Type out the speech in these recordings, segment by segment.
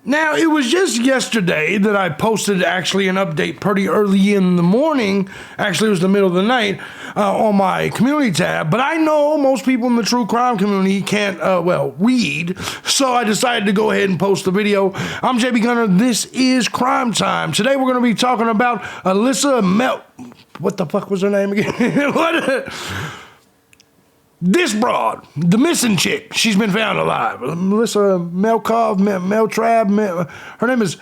Now, it was just yesterday that I posted actually an update pretty early in the morning. Actually, it was the middle of the night on my community tab. But I know most people in the true crime community can't, read. So I decided to go ahead and post the video. I'm JB Gunner. This is Crime Time. Today, we're going to be talking about Alisa What the fuck was her name again? This broad, the missing chick, she's been found alive. Melissa Meltrab, her name is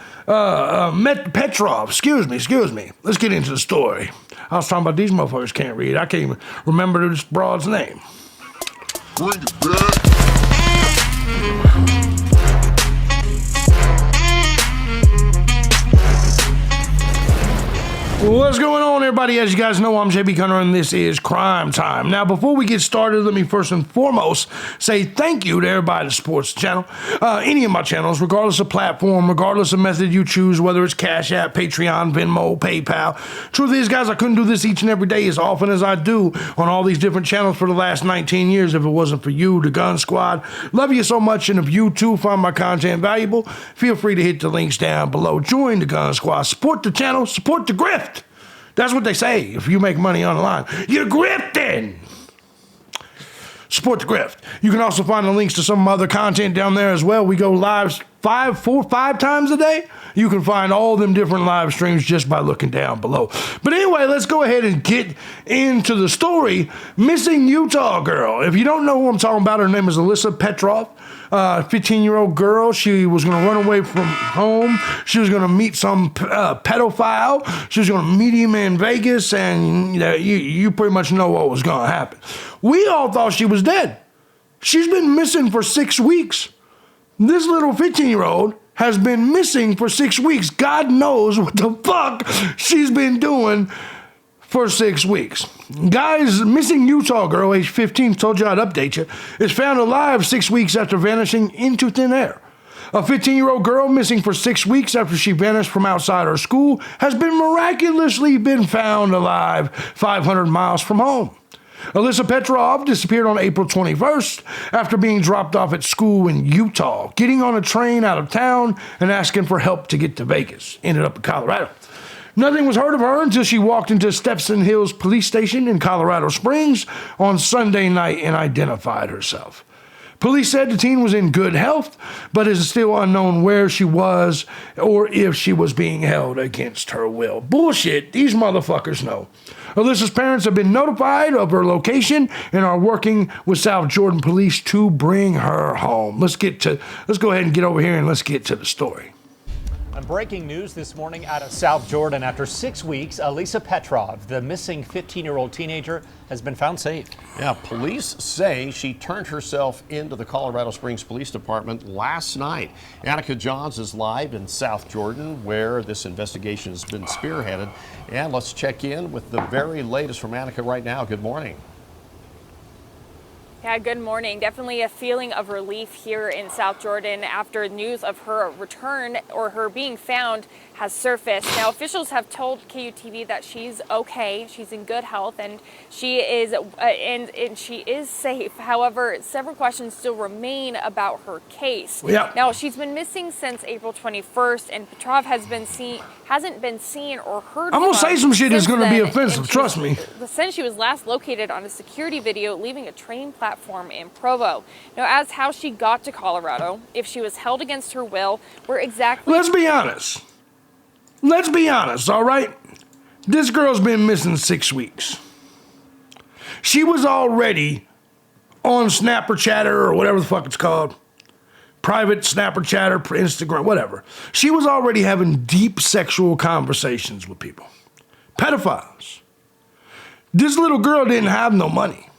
Petrov. Excuse me. Let's get into the story. I was talking about these motherfuckers can't read. I can't even remember this broad's name. Bring it back. What's going on, everybody? As you guys know, I'm JB Gunner, and this is Crime Time. Now, before we get started, let me first and foremost say thank you to everybody that supports the channel. Any of my channels, regardless of platform, regardless of method you choose, whether it's Cash App, Patreon, Venmo, PayPal. Truth is, guys, I couldn't do this each and every day as often as I do on all these different channels for the last 19 years if it wasn't for you, the Gun Squad. Love you so much, and if you, too, find my content valuable, feel free to hit the links down below. Join the Gun Squad. Support the channel. Support the grift. That's what they say if you make money online. You're grifting! Support the grift. You can also find the links to some of my other content down there as well. We go live 5 times a day. You can find all them different live streams just by looking down below. But anyway, let's go ahead and get into the story. Missing Utah girl. If you don't know who I'm talking about, her name is Alisa Petrov. 15-year-old girl. She was going to run away from home. She was going to meet some pedophile. She was going to meet him in Vegas, and you pretty much know what was going to happen. We all thought she was dead. She's been missing for 6 weeks. This little 15-year-old has been missing for 6 weeks. God knows what the fuck she's been doing for 6 weeks. Guys, missing Utah girl, age 15, told you I'd update you, is found alive 6 weeks after vanishing into thin air. A 15-year-old girl missing for 6 weeks after she vanished from outside her school has been miraculously found alive 500 miles from home. Alisa Petrov disappeared on April 21st after being dropped off at school in Utah, getting on a train out of town and asking for help to get to Vegas. Ended up in Colorado. Nothing was heard of her until she walked into Stetson Hills Police Station in Colorado Springs on Sunday night and identified herself. Police said the teen was in good health, but it is still unknown where she was or if she was being held against her will. Bullshit, these motherfuckers know. Alisa's parents have been notified of her location and are working with South Jordan Police to bring her home. Let's go ahead and get over here and let's get to the story. And breaking news this morning out of South Jordan. After 6 weeks, Alisa Petrov, the missing 15-year-old teenager, has been found safe. Yeah, police say she turned herself into the Colorado Springs Police Department last night. Annika Johns is live in South Jordan, where this investigation has been spearheaded. And let's check in with the very latest from Annika right now. Good morning. Yeah, good morning. Definitely a feeling of relief here in South Jordan after news of her return or her being found has surfaced. Now, officials have told KUTV that she's okay, she's in good health, and she is and she is safe. However, several questions still remain about her case. Yeah. Now, she's been missing since April 21st, and Petrov hasn't been seen or heard from. I'm gonna say some shit that's gonna be then, offensive, trust me. Since she was last located on a security video leaving a train platform in Provo. Now, as how she got to Colorado, if she was held against her will, where exactly... Let's be honest, all right? This girl's been missing 6 weeks. She was already on Snapper Chatter or whatever the fuck it's called. Private Snapper Chatter, Instagram, whatever. She was already having deep sexual conversations with people. Pedophiles. This little girl didn't have no money.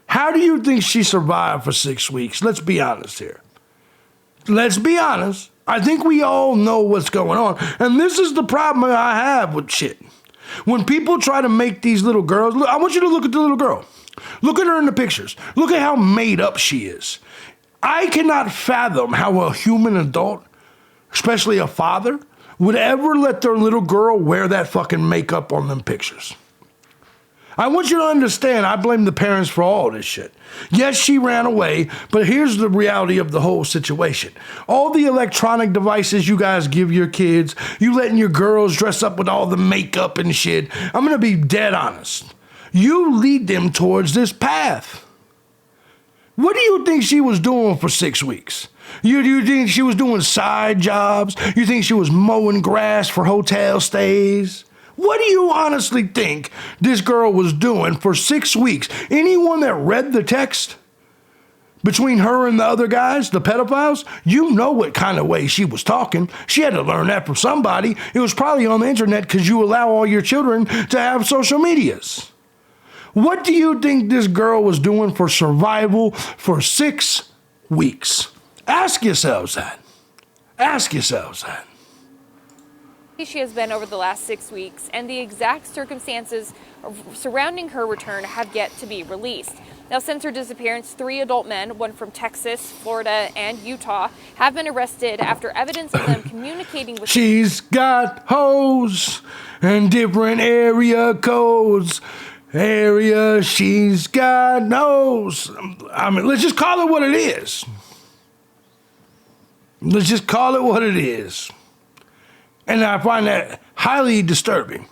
How do you think she survived for 6 weeks? Let's be honest here. Let's be honest. I think we all know what's going on. And this is the problem I have with shit. When people try to make these little girls, look, I want you to look at the little girl. Look at her in the pictures. Look at how made up she is. I cannot fathom how a human adult, especially a father, would ever let their little girl wear that fucking makeup on them pictures. I want you to understand, I blame the parents for all this shit. Yes, she ran away, but here's the reality of the whole situation. All the electronic devices you guys give your kids, you letting your girls dress up with all the makeup and shit, I'm gonna be dead honest. You lead them towards this path. What do you think she was doing for 6 weeks? You think she was doing side jobs? You think she was mowing grass for hotel stays? What do you honestly think this girl was doing for 6 weeks? Anyone that read the text between her and the other guys, the pedophiles, you know what kind of way she was talking. She had to learn that from somebody. It was probably on the internet because you allow all your children to have social medias. What do you think this girl was doing for survival for 6 weeks? Ask yourselves that. Ask yourselves that. She has been over the last 6 weeks, and the exact circumstances surrounding her return have yet to be released. Now, since her disappearance, 3 adult men, one from Texas, Florida, and Utah, have been arrested after evidence of them communicating with... She's got hoes and different area codes. She's got nose. I mean, let's just call it what it is. Let's just call it what it is. And I find that highly disturbing.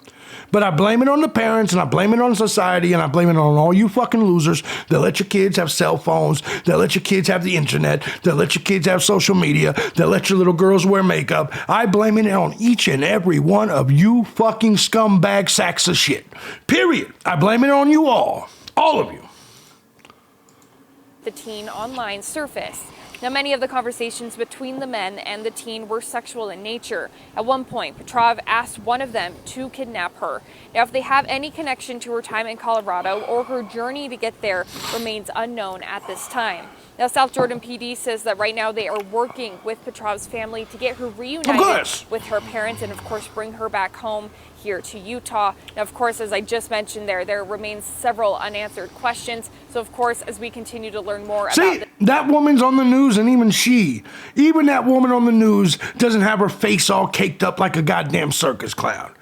But I blame it on the parents, and I blame it on society, and I blame it on all you fucking losers that let your kids have cell phones, that let your kids have the internet, that let your kids have social media, that let your little girls wear makeup. I blame it on each and every one of you fucking scumbag sacks of shit. Period. I blame it on you all. All of you. The teen online surface. Now, many of the conversations between the men and the teen were sexual in nature. At one point, Petrov asked one of them to kidnap her. Now, if they have any connection to her time in Colorado or her journey to get there remains unknown at this time. Now, South Jordan PD says that right now they are working with Petrov's family to get her reunited with her parents and, of course, bring her back home here to Utah. Now, of course, as I just mentioned there remains several unanswered questions. So, of course, as we continue to learn more about that woman's on the news, and even that woman on the news doesn't have her face all caked up like a goddamn circus clown.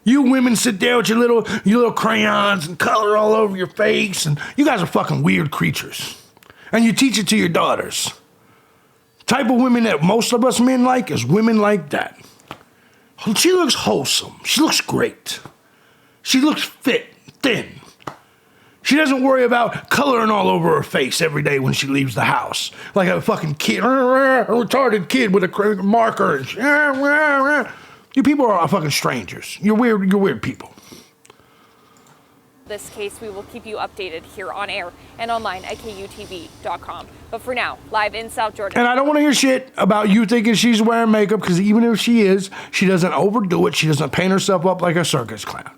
You women sit there with your little crayons and color all over your face, and you guys are fucking weird creatures. And you teach it to your daughters. The type of women that most of us men like is women like that. She looks wholesome. She looks great. She looks fit, thin. She doesn't worry about coloring all over her face every day when she leaves the house. Like a fucking kid, a retarded kid with a marker. You people are fucking strangers. You're weird people. This case, we will keep you updated here on air and online at KUTV.com. But for now, live in South Jordan. And I don't want to hear shit about you thinking she's wearing makeup, because even if she is, she doesn't overdo it. She doesn't paint herself up like a circus clown.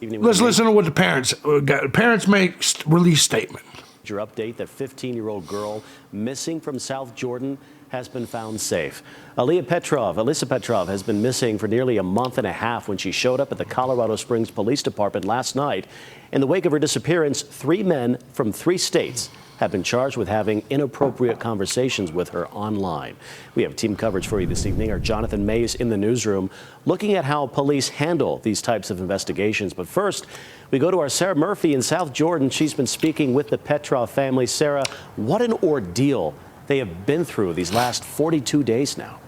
Let's listen to what the parents make release statement. Your update: that 15-year-old girl missing from South Jordan has been found safe. Alisa Petrov has been missing for nearly a month and a half when she showed up at the Colorado Springs Police Department last night. In the wake of her disappearance, 3 men from 3 states have been charged with having inappropriate conversations with her online. We have team coverage for you this evening. Our Jonathan Mays in the newsroom looking at how police handle these types of investigations. But first, we go to our Sarah Murphy in South Jordan. She's been speaking with the Petrov family. Sarah, what an ordeal they have been through these last 42 days now.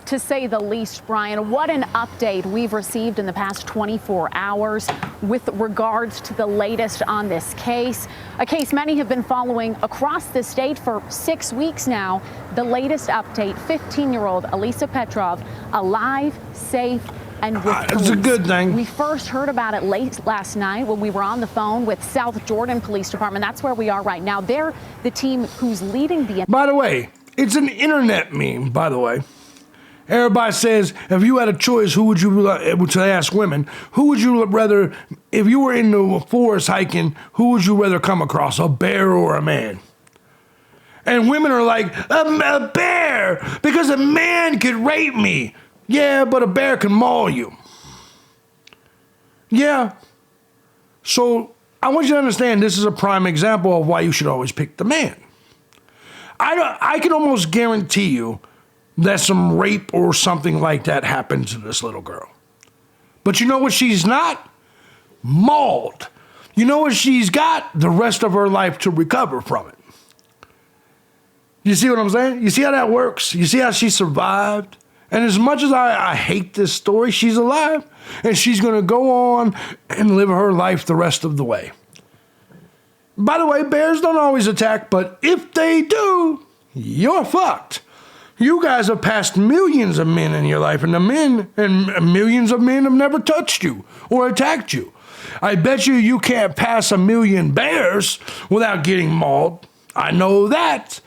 To say the least, Brian. What an update we've received in the past 24 hours with regards to the latest on this case. A case many have been following across the state for 6 weeks now. The latest update: 15-year-old Alisa Petrov alive, safe, and with police. It's a good thing. We first heard about it late last night when we were on the phone with South Jordan Police Department. That's where we are right now. They're the team who's leading the... By the way, it's an internet meme, by the way. Everybody says, if you had a choice, who would you, to ask women, who would you rather, if you were in the forest hiking, who would you rather come across, a bear or a man? And women are like, a bear, because a man could rape me. Yeah, but a bear can maul you. Yeah. So I want you to understand this is a prime example of why you should always pick the man. I can almost guarantee you that some rape or something like that happened to this little girl. But you know what she's not? mauled. You know what she's got? The rest of her life to recover from it. You see what I'm saying? You see how that works? You see how she survived? And as much as I hate this story, she's alive. And she's going to go on and live her life the rest of the way. By the way, bears don't always attack, but if they do, you're fucked. You guys have passed millions of men in your life, and millions of men have never touched you or attacked you. I bet you can't pass a million bears without getting mauled. I know that.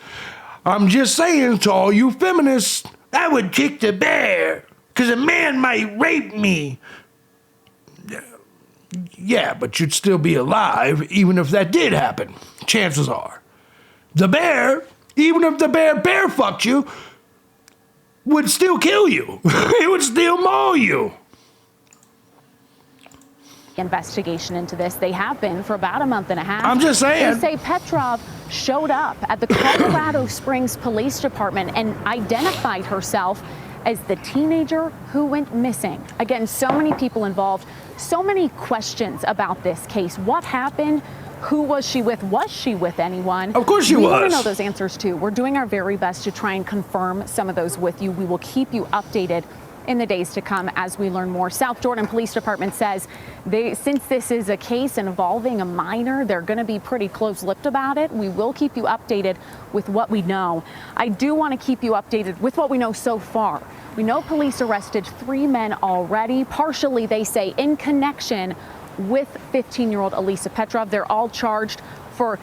I'm just saying to all you feminists, I would kick the bear because a man might rape me. Yeah, but you'd still be alive even if that did happen. Chances are. The bear, even if the bear fucked you, would still kill you. It would still maul you. Investigation into this. They have been for about a month and a half. I'm just saying. They say Petrov showed up at the Colorado Springs Police Department and identified herself as the teenager who went missing. Again, so many people involved, so many questions about this case. What happened? Who was she with? Was she with anyone? Of course she was. We want to know those answers too. We're doing our very best to try and confirm some of those with you. We will keep you updated in the days to come as we learn more. South Jordan Police Department says since this is a case involving a minor, they're going to be pretty close-lipped about it. We will keep you updated with what we know. I do want to keep you updated with what we know so far. We know police arrested 3 men already, partially, they say, in connection with 15-year-old Alisa Petrov. They're all charged for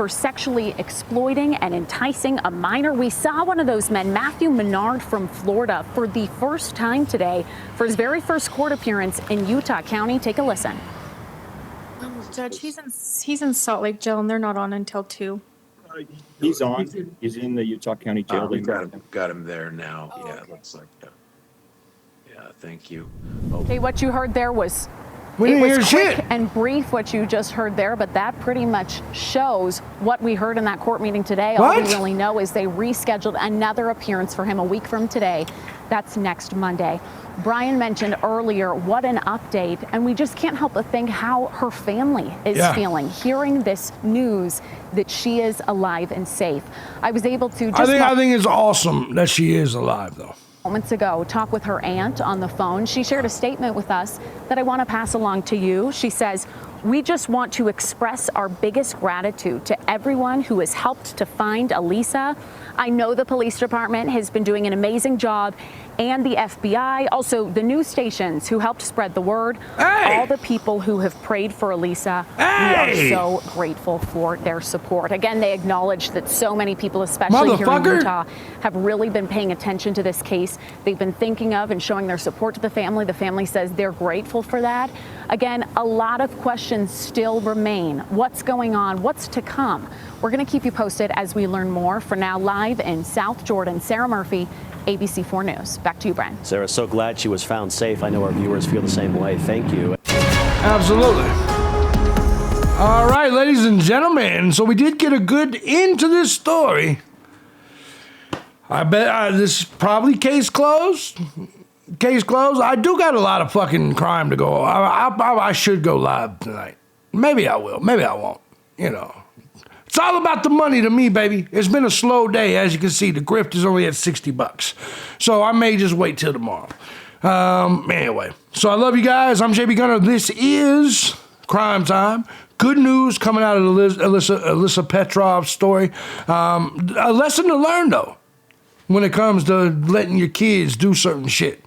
sexually exploiting and enticing a minor. We saw one of those men, Matthew Menard from Florida, for the first time today for his very first court appearance in Utah County. Take a listen. Judge, he's in Salt Lake Jail, and they're not on until 2. He's on. He's in the Utah County Jail. We got him there now. Oh, yeah, okay. It looks like that. Yeah, thank you. Okay, what you heard there was We didn't hear quick shit. and brief what you just heard there, but that pretty much shows what we heard in that court meeting today. All we really know is they rescheduled another appearance for him a week from today. That's next Monday. Brian mentioned earlier what an update, and we just can't help but think how her family is feeling, hearing this news that she is alive and safe. I was able to just I think it's awesome that she is alive, though. Moments ago, talk with her aunt on the phone. She shared a statement with us that I want to pass along to you. She says, "We just want to express our biggest gratitude to everyone who has helped to find Alisa. I know the police department has been doing an amazing job, and the FBI, also the news stations who helped spread the word, all the people who have prayed for Alisa. We are so grateful for their support." Again, they acknowledge that so many people, especially here in Utah, have really been paying attention to this case. They've been thinking of and showing their support to the family. The family says they're grateful for that. Again, a lot of questions still remain. What's going on? What's to come? We're going to keep you posted as we learn more. For now, live in South Jordan, Sarah Murphy, ABC 4 News. Back to you, Brian. Sarah, so glad she was found safe. I know our viewers feel the same way. Thank you. Absolutely. All right, ladies and gentlemen. So we did get a good end to this story. I bet this is probably case closed. Case closed. I do got a lot of fucking crime to go. I should go live tonight. Maybe I will. Maybe I won't. You know. It's all about the money to me, baby. It's been a slow day. As you can see, the grift is only at $60. So I may just wait till tomorrow. Anyway, so I love you guys. I'm JB Gunner. This is Crime Time. Good news coming out of Alisa Petrov's story. A lesson to learn, though, when it comes to letting your kids do certain shit.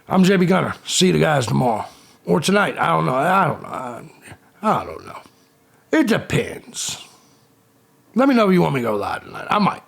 I'm JB Gunner. See you guys tomorrow. Or tonight. I don't know. I don't know. It depends. Let me know if you want me to go live tonight. I might.